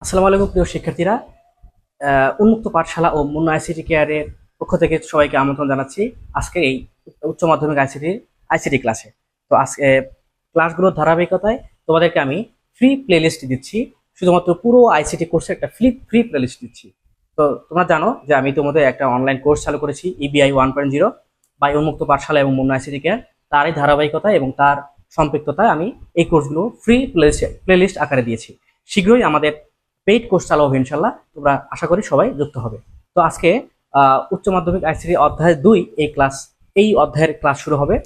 আসসালামু আলাইকুম প্রিয় শিক্ষার্থীরা। উন্মুক্ত পাঠশালা ও মুন্না আইসিটি কেয়ারের পক্ষ থেকে সবাইকে আমন্ত্রণ জানাচ্ছি আজকে এই উচ্চ মাধ্যমিক আইসিটি ক্লাসে। তো আজকে ক্লাসগুলোর ধারাবাহিকতায় তোমাদেরকে আমি ফ্রি প্লেলিস্ট দিচ্ছি। শুধুমাত্র পুরো আইসিটি কোর্সের একটা ফ্রি প্লেলিস্ট দিচ্ছি। তো তোমরা জানো যে আমি তোমাদের একটা অনলাইন কোর্স চালু করেছি ইবিআই 1.0 বা উন্মুক্ত পাঠশালা এবং মুন্না আইসিটি কেয়ার। তারই ধারাবাহিকতা এবং তার সম্পৃক্ততায় আমি এই কোর্সগুলো ফ্রি প্লেলিস্ট আকারে দিয়েছি। শীঘ্রই আমাদের পেইড কোর্স চালু হবে ইনশাল্লাহ। তোমরা আশা করি সবাই যুক্ত হবে। তো আজকে উচ্চ মাধ্যমিক আইসিটি অধ্যায় 2 এই অধ্যায়ের ক্লাস শুরু হবে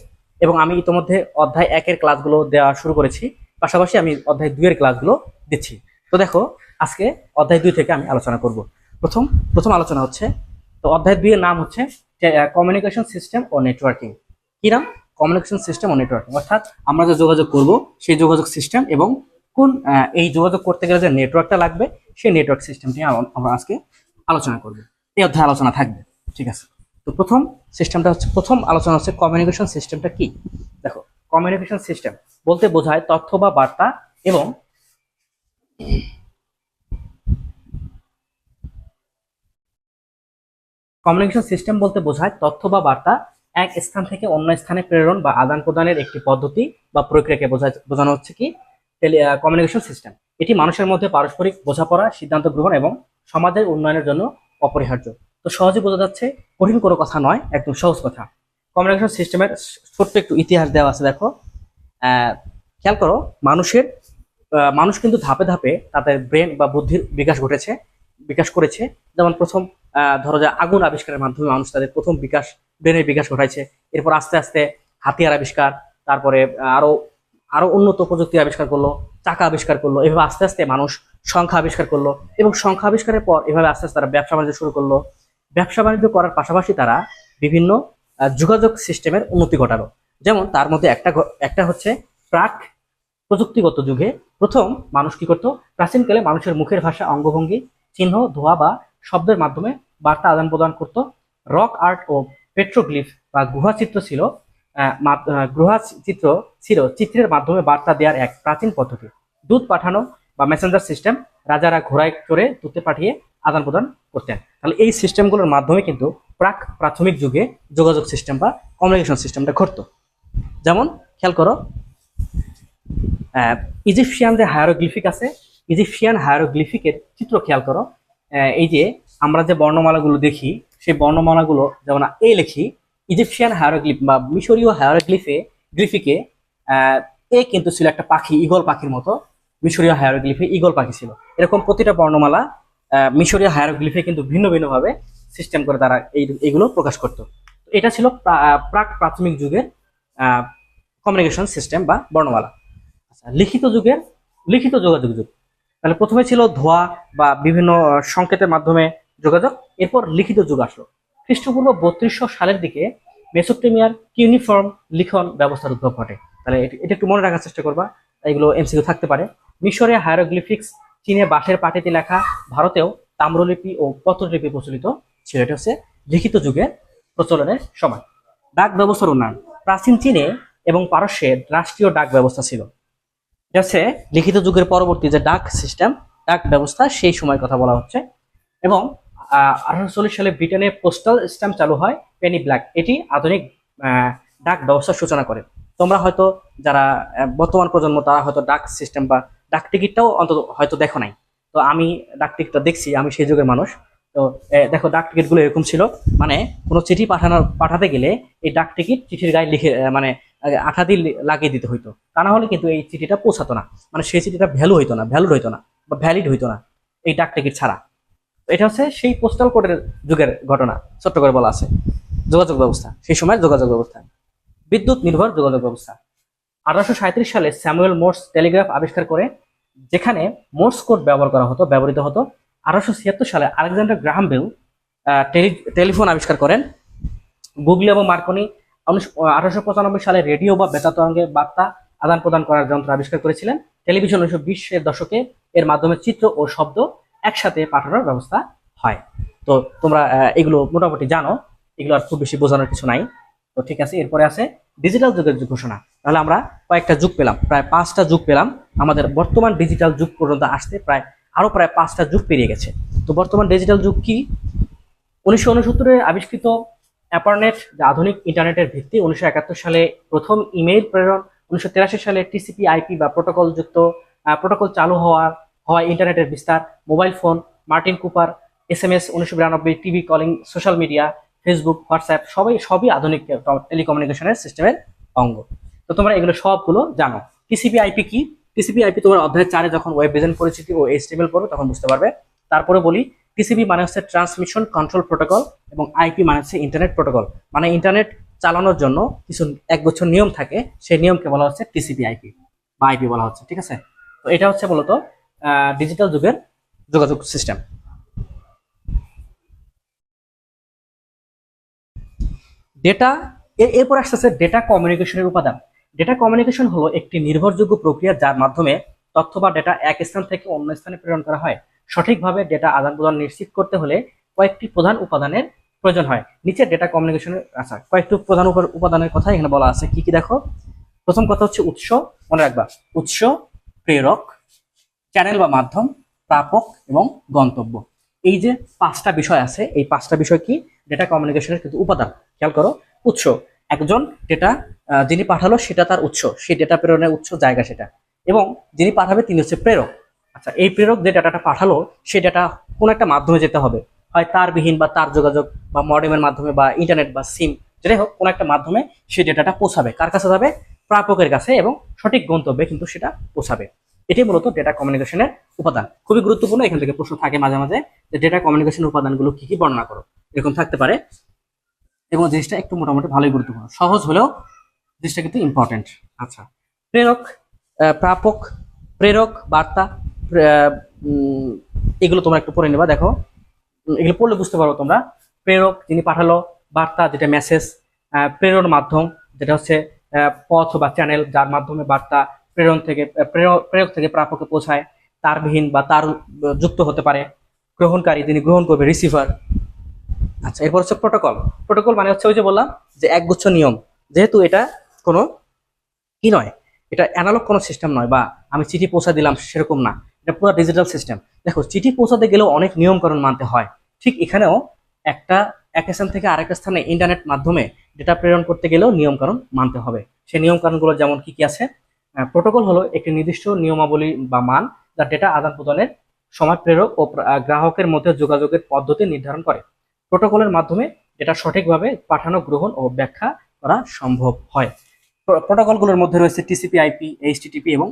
এবং আমি ইতিমধ্যে অধ্যায় 1-এর ক্লাসগুলো দেওয়া শুরু করেছি, পাশাপাশি আমি অধ্যায় 2-এর ক্লাসগুলো দিচ্ছি। তো দেখো, আজকে অধ্যায় 2 থেকে আমি আলোচনা করব। প্রথম প্রথম আলোচনা হচ্ছে, তো অধ্যায় 2 এর নাম হচ্ছে কমিউনিকেশন সিস্টেম ও নেটওয়ার্কিং। কি নাম? কমিউনিকেশন সিস্টেম ও নেটওয়ার্কিং, অর্থাৎ আমরা যে যোগাযোগ করব সেই যোগাযোগ সিস্টেম এবং কোন এই যোগাযোগ করতে গেলে যে নেটওয়ার্কটা লাগবে সেই নেটওয়ার্ক সিস্টেমটি আমরা আজকে আলোচনা করব। এই অধ্যায়ে আলোচনা থাকবে, ঠিক আছে? তো প্রথম আলোচনা হচ্ছে কমিউনিকেশন সিস্টেমটা কি। দেখো, কমিউনিকেশন সিস্টেম বলতে বোঝায় তথ্য বা বার্তা এবং কমিউনিকেশন সিস্টেম বলতে বোঝায় তথ্য বা বার্তা এক স্থান থেকে অন্য স্থানে প্রেরণ বা আদান প্রদানের একটি পদ্ধতি বা প্রক্রিয়াকে বোঝানো হচ্ছে কি কমিউনিকেশন সিস্টেম। এটি মানুষের মধ্যে পারস্পরিক বোঝাপড়া, সিদ্ধান্ত গ্রহণ এবং সমাজের উন্নয়নের জন্য অপরিহার্য। তো সহজে বোঝা যাচ্ছে, কঠিন কোনো কথা নয়, একদম সহজ কথা। কমিউনিকেশন সিস্টেমের ছোট্ট একটু ইতিহাস দেওয়া আছে, দেখো। খেয়াল করো, মানুষ কিন্তু ধাপে ধাপে তাদের ব্রেন বা বুদ্ধির বিকাশ করেছে। যেমন প্রথম ধরো যে আগুন আবিষ্কারের মাধ্যমে মানুষ তাদের প্রথম ব্রেনের বিকাশ ঘটাইছে। এরপর আস্তে আস্তে হাতিয়ার আবিষ্কার, তারপরে আরো আরো উন্নত প্রযুক্তি আবিষ্কার করলো, চাকা আবিষ্কার করলো। এভাবে আস্তে আস্তে মানুষ সংখ্যা আবিষ্কার করলো এবং সংখ্যা আবিষ্কারের পর এভাবে আস্তে আস্তে তারা ব্যবসা বাণিজ্য শুরু করলো। ব্যবসা বাণিজ্য করার পাশাপাশি তারা বিভিন্ন যোগাযোগ সিস্টেমের উন্নতি ঘটালো। যেমন তার মধ্যে একটা হচ্ছে প্রাক প্রযুক্তিগত যুগে প্রথম মানুষ কি করতো, প্রাচীনকালে মানুষের মুখের ভাষা, অঙ্গভঙ্গি, চিহ্ন, ধোঁয়া বা শব্দের মাধ্যমে বার্তা আদান প্রদান করত। রক আর্ট ও পেট্রোগ্লিফ বা গুহা চিত্র ছিল চিত্রের মাধ্যমে বার্তা দেওয়ার এক প্রাচীন পদ্ধতি। দুধ পাঠানো বা মেসেঞ্জার সিস্টেম, রাজারা ঘোড়ায় চড়ে দুধে পাঠিয়ে আদান প্রদান করতেন। তাহলে এই সিস্টেমগুলোর মাধ্যমে কিন্তু প্রাথমিক যুগে যোগাযোগ সিস্টেম বা কমিউনিকেশন সিস্টেমটা ঘটতো। যেমন খেয়াল করো, ইজিপশিয়ান যে হায়ারোগ্লিফিক আছে, ইজিপশিয়ান হায়ারোগ্লিফিকের চিত্র খেয়াল করো। এই যে আমরা যে বর্ণমালাগুলো দেখি, সেই বর্ণমালাগুলো যেমন লিখি, ইজিপশিয়ান হায়ারোগ্লিফ বা মিশরীয় গ্লিফিকে কিন্তু ছিল একটা পাখি, ঈগল পাখির মতো। মিশরীয় হায়ারোগ্লিফে ঈগল পাখি ছিল। এরকম প্রতিটা বর্ণমালা মিশরীয় হায়ারোগ্লিফে কিন্তু ভিন্ন ভিন্ন ভাবে সিস্টেম করে তারা এইগুলো প্রকাশ করতো। এটা ছিল প্রাথমিক যুগের কমিউনিকেশন সিস্টেম বা বর্ণমালা। আচ্ছা, লিখিত যোগাযোগ যুগ। তাহলে প্রথমে ছিল ধোঁয়া বা বিভিন্ন সংকেতের মাধ্যমে যোগাযোগ, এরপর লিখিত যুগ আসলো। খ্রিস্টপূর্ব 3200 সালের দিকে মেসোপটেমিয়ার কিউনিফর্ম লিখন ব্যবস্থার উদ্ভব ঘটে। তাহলে এটা একটু মনে রাখার চেষ্টা করবা, এগুলো এমসিকিউ থাকতে পারে। মিশরে হায়ারোগ্লিফিক্স, চীনে বাঁশের পাটিতে লেখা, ভারতেও তাম্রলিপি ও পত্রলিপি প্রচলিত ছিল। এটা হচ্ছে লিখিত যুগের প্রচলনের সময়। ডাক ব্যবস্থার উন্নয়ন। প্রাচীন চীনে এবং পারস্যে রাষ্ট্রীয় ডাক ব্যবস্থা ছিল। এটা হচ্ছে লিখিত যুগের পরবর্তী যে ডাক ব্যবস্থা, সেই সময়ের কথা বলা হচ্ছে। এবং 1840 সালে ব্রিটেনে পোস্টাল স্ট্যাম্প চালু হয়, পেনি ব্ল্যাক। এটি আধুনিক ডাক ব্যবস্থার সূচনা করে। তোমরা হয়তো যারা বর্তমান প্রজন্ম, তারা হয়তো ডাক সিস্টেম বা ডাক টিকিটটাও অন্তত হয়তো দেখো নাই। তো আমি ডাক টিকিটটা দেখছি, আমি সেই যুগের মানুষ। তো দেখো, ডাক টিকিট গুলো এরকম ছিল। মানে কোনো চিঠি পাঠাতে গেলে এই ডাক টিকিট চিঠির গায়ে লিখে মানে আঠা দিয়ে লাগিয়ে দিতে হইতো, তা না হলে কিন্তু এই চিঠিটা পৌঁছাতো না। মানে সেই চিঠিটা ভ্যালুড হইতো না বা ভ্যালিড হইতো না এই ডাক টিকিট ছাড়া। এটা হচ্ছে সেই পোস্টাল কোডের যুগের ঘটনা, ছোট্ট করে বলা আছে। যোগাযোগ ব্যবস্থা, সেই সময়ের যোগাযোগ ব্যবস্থা। বিদ্যুৎ নির্ভর যোগাযোগ ব্যবস্থা। 1837 সালে স্যামুয়েল মোর্স টেলিগ্রাফ আবিষ্কার করে, যেখানে মোর্স কোড ব্যবহৃত হতো। 1876 সালে আলেকজান্ডার গ্রাহাম বেল টেলিফোন আবিষ্কার করেন। গুগলি এবং মার্কনি 1895 সালে রেডিও বা বেতার তরঙ্গে বার্তা আদান প্রদান করার যন্ত্র আবিষ্কার করেছিলেন। টেলিভিশন 1920-এর দশকে এর মাধ্যমে চিত্র ও শব্দ একসাথে পাঠানোর ব্যবস্থা হয়। তো তোমরা এগুলো মোটামুটি জানো, এগুলো আর খুব বেশি বোঝানোর কিছু নাই। তো ঠিক আছে, এরপরে আছে ডিজিটাল যুগের ঘোষণা। তাহলে আমরা কয়েকটা যুগ পেলাম, প্রায় 5টা যুগ পেলাম। আমাদের বর্তমান ডিজিটাল যুগ পর্যন্ত আসতে প্রায় আরো প্রায় 5টা যুগ পেরিয়ে গেছে। তো বর্তমান ডিজিটাল যুগ কি? 1969 আবিষ্কৃত অ্যাপারনেট, যা আধুনিক ইন্টারনেটের ভিত্তি। 1971 সালে প্রথম ইমেইল প্রেরণ। 1983 সালে টিসিপি আইপি বা প্রোটোকল চালু হওয়া ইন্টারনেটের বিস্তার। Mobile phone, Martin Cooper, SMS 1992, TV calling, social media, Facebook, WhatsApp সবই আধুনিক টেলিকমিউনিকেশনের সিস্টেমের অঙ্গ। তো তোমরা এগুলো সবগুলো জানো। টিসিপি আইপি কি? টিসিপি আইপি তোমরা অধ্যায় 4-এ যখন ওয়েব ডিজাইন পরিচিতি ও এইচটিএমএল পড়ো তখন বুঝতে পারবে। তারপরে বলি, টিসিপি মানে হচ্ছে ট্রান্সমিশন কন্ট্রোল প্রোটোকল, এবং আইপি মানে হচ্ছে ইন্টারনেট প্রোটোকল। মানে ইন্টারনেট চালানোর জন্য কিছু একগুচ্ছ নিয়ম থাকে, সেই নিয়মকে বলা হচ্ছে টিসিপি আইপি বা আইপি বলা হচ্ছে। ঠিক আছে, তো এটা হচ্ছে মূলত ডিজিটাল যুগের যোগাযোগ সিস্টেম। ডেটা, এরপর আসতেছে ডেটা কমিউনিকেশনের উপাদান। ডেটা কমিউনিকেশন হলো একটি নির্ভরযোগ্য প্রক্রিয়া যার মাধ্যমে তথ্য বা ডেটা এক স্থান থেকে অন্য স্থানে প্রেরণ করা হয়। সঠিকভাবে ডেটা আদান প্রদান নিশ্চিত করতে হলে কয়েকটি প্রধান উপাদানের প্রয়োজন হয়। নিচে ডেটা কমিউনিকেশনের কয়েকটি প্রধান উপাদানের কথা এখানে বলা আছে। কি কি দেখো? প্রথম কথা হচ্ছে উৎস। মনে রাখবা, উৎস, প্রেরক, চ্যানেল বা মাধ্যম, প্রাপক এবং গন্তব্য। এই যে 5টা বিষয় আছে, এই 5টা বিষয় কি? ডেটা কমিউনিকেশনের কিন্তু উপাদান। খেয়াল করো, উৎস, একজন ডেটা যিনি পাঠালো সেটা তার উৎস, সেই ডেটা প্রেরণের উৎস জায়গা সেটা, এবং যিনি পাঠাবে তিনি হচ্ছে প্রেরক। আচ্ছা, এই প্রেরক যে ডাটাটা পাঠালো সেই ডাটা কোন একটা মাধ্যমে যেতে হবে, হয় তারবিহীন বা তার যোগাযোগ বা মডেমের মাধ্যমে বা ইন্টারনেট বা সিম, যেটাই হোক কোন একটা মাধ্যমে সেই ডেটাটা পৌঁছাবে। কার কাছে যাবে? প্রাপকের কাছে, এবং সঠিক গন্তব্যে কিন্তু সেটা পৌঁছাবে। এটি মূলত ডেটা কমিউনিকেশনের উপাদান। খুবই গুরুত্বপূর্ণ, এখান থেকে প্রশ্ন থাকে মাঝে মাঝে যে ডেটা কমিউনিকেশনের উপাদানগুলো কি কি বর্ণনা করো, এরকম থাকতে পারে। এবং জিনিসটা একটু মোটামুটি ভালোই গুরুত্বপূর্ণ, সহজ হলেও জিনিসটা কিন্তু ইম্পর্টেন্ট। আচ্ছা, প্রেরক, প্রাপক, প্রেরক, বার্তা, এগুলো তোমরা একটু পড়ে নেবা। দেখো, এগুলো পড়লে বুঝতে পারো তোমরা। প্রেরক যিনি পাঠালো, বার্তা যেটা মেসেজ, প্রেরণ মাধ্যম যেটা হচ্ছে পথ বা চ্যানেল যার মাধ্যমে বার্তা প্রেরক থেকে প্রাপকে পৌঁছায়, তারবিহীন বা তার যুক্ত হতে পারে, গ্রহণকারী যিনি গ্রহণ করবে, রিসিভার। আচ্ছা, এরপর হচ্ছে প্রোটোকল। প্রোটোকল মানে হচ্ছে ওই যে বললাম যে একগুচ্ছ নিয়ম, যেহেতু এটা কোনো কি নয়, এটা অ্যানালগ কোনো সিস্টেম নয়, বা আমি চিঠি পৌঁছা দিলাম সেরকম না, এটা পুরো ডিজিটাল সিস্টেম। দেখো, চিঠি পৌঁছাতে গেলেও অনেক নিয়মকানুন মানতে হয়, ঠিক এখানেও এক স্থান থেকে আরেক স্থানে ইন্টারনেট মাধ্যমে ডেটা প্রেরণ করতে গেলেও নিয়মকানুন মানতে হবে। সেই নিয়মকানুনগুলো যেমন কি কি আছে? প্রোটোকল হলো একটি নির্দিষ্ট নিয়মাবলী বা মান যা ডেটা আদান প্রদানের সময় প্রেরক ও গ্রাহকের মধ্যে যোগাযোগের পদ্ধতি নির্ধারণ করে। প্রোটোকলের মাধ্যমে ডেটা সঠিকভাবে পাঠানো, গ্রহণ ও ব্যাখ্যা করা সম্ভব হয়। প্রোটোকলগুলোর মধ্যে রয়েছে টিসিপি আইপি, এইচটিটিপি এবং